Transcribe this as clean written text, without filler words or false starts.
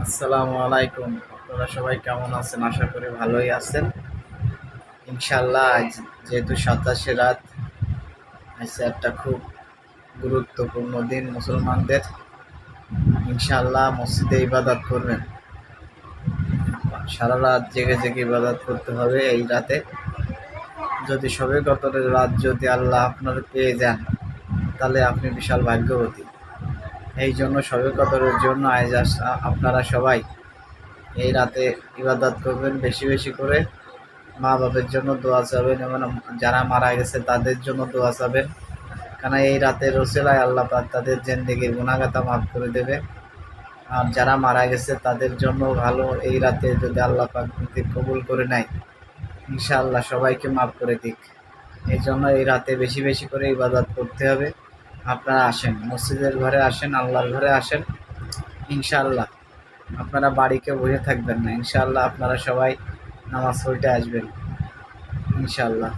আসসালামু আলাইকুম। আপনারা সবাই কেমন আছেন? আশা করি ভালোই আছেন। ইনশাআল্লাহ আজ যেহেতু ২৭শে রাত, আজ একটা খুব গুরুত্বপূর্ণ দিন মুসলমানদের। ইনশাআল্লাহ মসজিদে ইবাদত করবেন। সারা রাত জেগে জেগে ইবাদত করতে হবে এই রাতে। যদি শবে কদরের রাত যদি আল্লাহ আপনার পেয়ে যান, তাহলে আপনি বিশাল ভাগ্যবতী। এই জন্য শবে কদরের জন্য আজ আপনারা সবাই এই রাতে ইবাদত করবেন বেশি বেশি করে। মা বাবার জন্য দোয়া চাবেন এবং যারা মারা গেছে তাদের জন্য দোয়া চাবেন, কারণ এই রাতের রসিলায় আল্লাহ পাক তাদের জিন্দেগির গুনাহগাতা মাফ করে দেবে। আর যারা মারা গেছে তাদের জন্য ভালো, এই রাতে যদি আল্লাহ পাক কবুল করে নেয়, ইনশাআল্লাহ সবাইকে মাফ করে দিক। এই জন্য এই রাতে বেশি বেশি করে ইবাদত করতে হবে। আপনারা আসেন, মসজিদের ঘরে আসেন, আল্লাহর ঘরে আসেন। ইনশাআল্লাহ আপনারা বাড়িতে বসে থাকবেন না, ইনশাআল্লাহ আপনারা সবাই নামাজ পড়তে আসবেন ইনশাআল্লাহ।